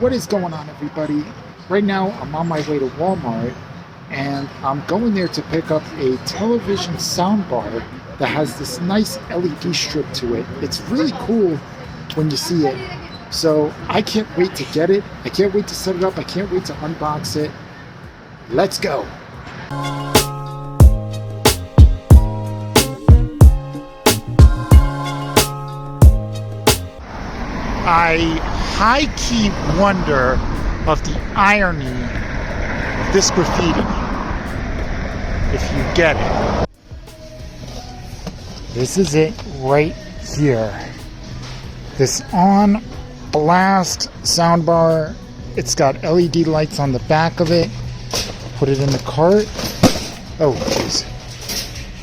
What is going on, everybody? Right now I'm on my way to Walmart and I'm going there to pick up a television soundbar that has this nice LED strip to it. It's really cool when you see it. So I can't wait to get it. I can't wait to set it up. I can't wait to unbox it. Let's go. I high-key wonder of the irony of this graffiti, if you get it. This is it right here. This on blast soundbar. It's got LED lights on the back of it. Put it in the cart. Oh, jeez.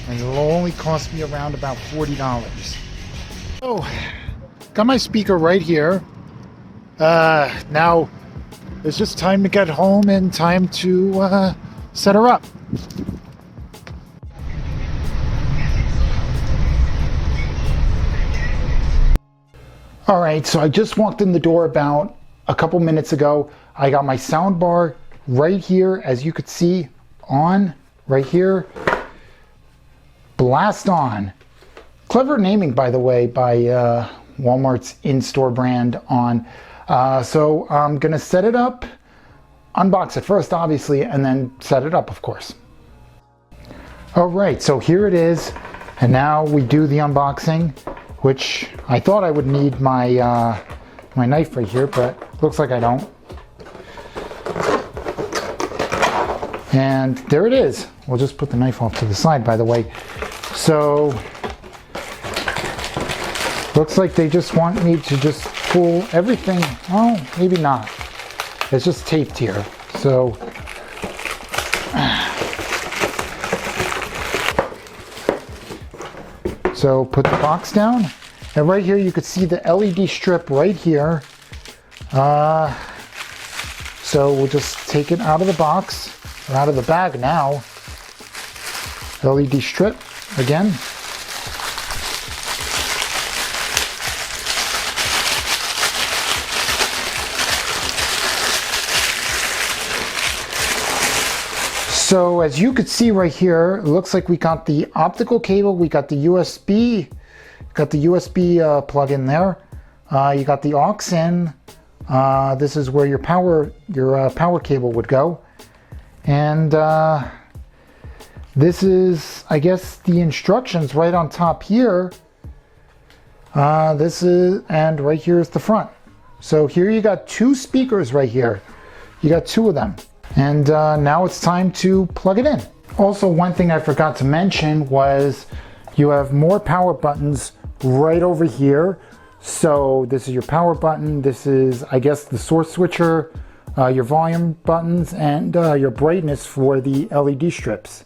And it'll only cost me around about $40. Oh, got my speaker right here. Now it's just time to get home and time to set her up. All right, so I just walked in the door about a couple minutes ago. I got my sound bar right here, as you could see, on right here. Blast on. Clever naming, by the way, by Walmart's in-store brand on. So I'm gonna set it up, unbox it first, obviously, and then set it up, of course. All right, so here it is, and now we do the unboxing, which I thought I would need my my knife right here, but looks like I don't. And there it is. We'll just put the knife off to the side, by the way. So looks like they just want me to just pull everything. Oh, maybe not. It's just taped here. So put the box down. And right here you could see the LED strip right here. So we'll just take it out of the box, or out of the bag now. LED strip again. So as you could see right here, it looks like we got the optical cable, we got the USB, plug in there. You got the aux in. This is where your power cable would go. And this is, I guess, the instructions right on top here. And right here is the front. So here you got two speakers right here. You got two of them. And now it's time to plug it in. Also, one thing I forgot to mention was you have more power buttons right over here. So this is your power button. This is, I guess, the source switcher, your volume buttons, and your brightness for the LED strips.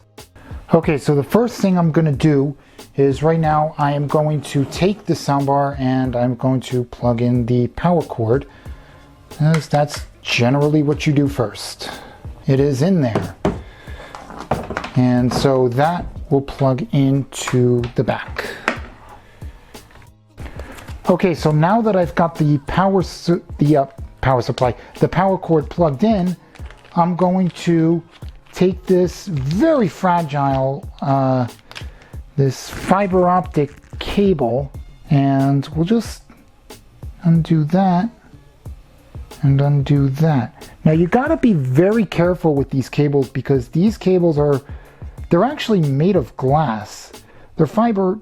Okay, so the first thing I'm going to do is right now I am going to take the soundbar and I'm going to plug in the power cord, as that's generally what you do first. It is in there. And so that will plug into the back. Okay, so now that I've got the power supply, the power cord plugged in, I'm going to take this very fragile, this fiber optic cable, and we'll just undo that and undo that. Now you gotta be very careful with these cables because these cables they're actually made of glass. They're fiber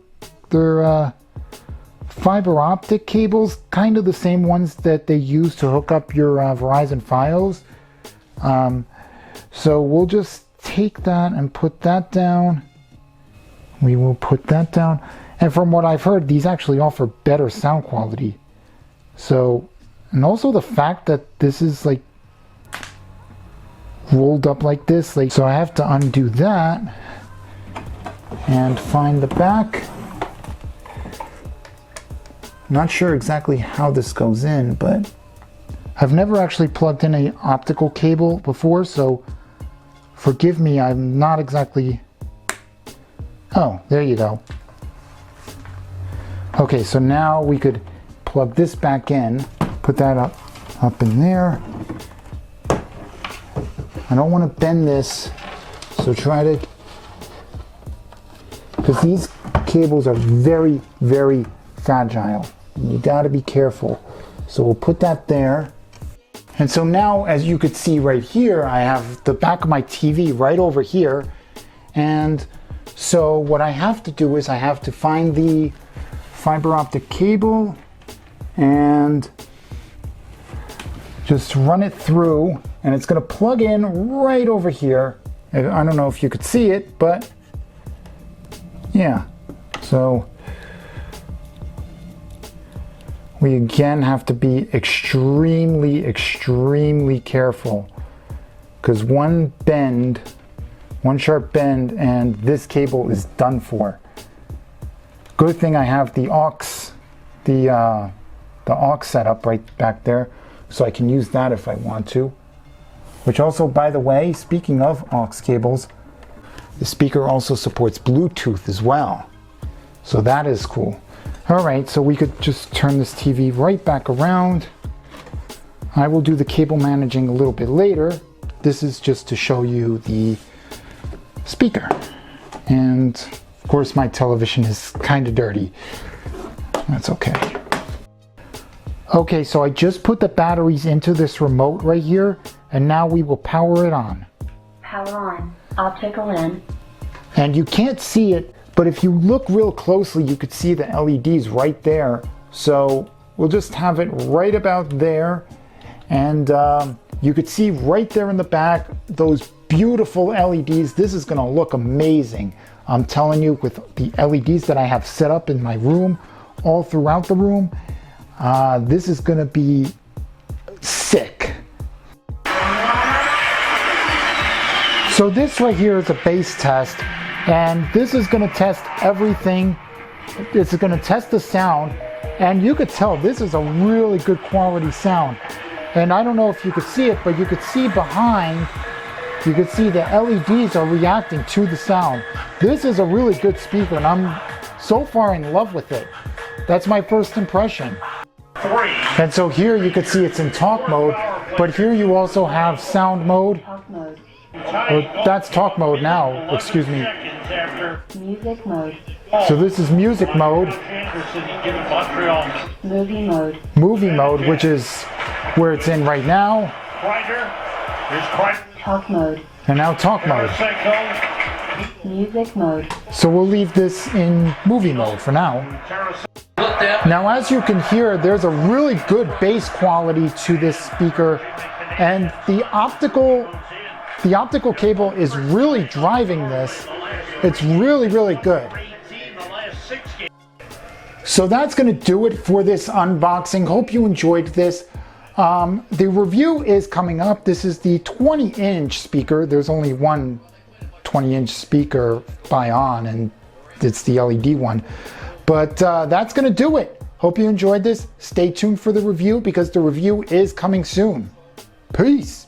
optic cables, kind of the same ones that they use to hook up your Verizon Fios. So we'll just take that and put that down. We will put that down. And from what I've heard, these actually offer better sound quality. So, and also the fact that this is like rolled up like this, so I have to undo that and find the back. Not sure exactly how this goes in, but I've never actually plugged in an optical cable before, so forgive me, I'm not exactly... Oh, there you go. Okay, so now we could plug this back in, put that up up in there. I don't want to bend this, so try to, because these cables are very, very fragile. And you got to be careful. So we'll put that there. And so now, as you could see right here, I have the back of my TV right over here. And so what I have to do is I have to find the fiber optic cable and just run it through, and it's going to plug in right over here. I don't know if you could see it, but yeah. So we again have to be extremely, extremely careful, because one sharp bend, and this cable is done for. Good thing I have the aux set up right back there, so I can use that if I want to. Which also, by the way, speaking of aux cables, the speaker also supports Bluetooth as well. So that is cool. All right, so we could just turn this TV right back around. I will do the cable managing a little bit later. This is just to show you the speaker. And of course my television is kind of dirty. That's okay. Okay, so I just put the batteries into this remote right here, and now we will power it on. Power on. Optical in. And you can't see it, but if you look real closely, you could see the LEDs right there. So we'll just have it right about there. And you could see right there in the back, those beautiful LEDs. This is gonna look amazing. I'm telling you, with the LEDs that I have set up in my room, all throughout the room, this is gonna be sick. So this right here is a base test, and this is gonna test everything. This is gonna test the sound, and you could tell this is a really good quality sound. And I don't know if you could see it, but you could see behind, you could see the LEDs are reacting to the sound. This is a really good speaker, and I'm so far in love with it. That's my first impression. And so here you can see it's in talk mode, but here you also have sound mode. Talk mode. Or that's talk mode now, excuse me. Music mode. So this is music mode. Movie mode. Movie mode, which is where it's in right now. Talk mode. And now talk mode. Music mode. So we'll leave this in movie mode for now. Now, as you can hear, there's a really good bass quality to this speaker, and the optical cable is really driving this. It's really, really good. So that's going to do it for this unboxing. Hope you enjoyed this. The review is coming up. This is the 20-inch speaker. There's only one 20-inch speaker by ONN, and it's the LED one. But that's going to do it. Hope you enjoyed this. Stay tuned for the review, because the review is coming soon. Peace.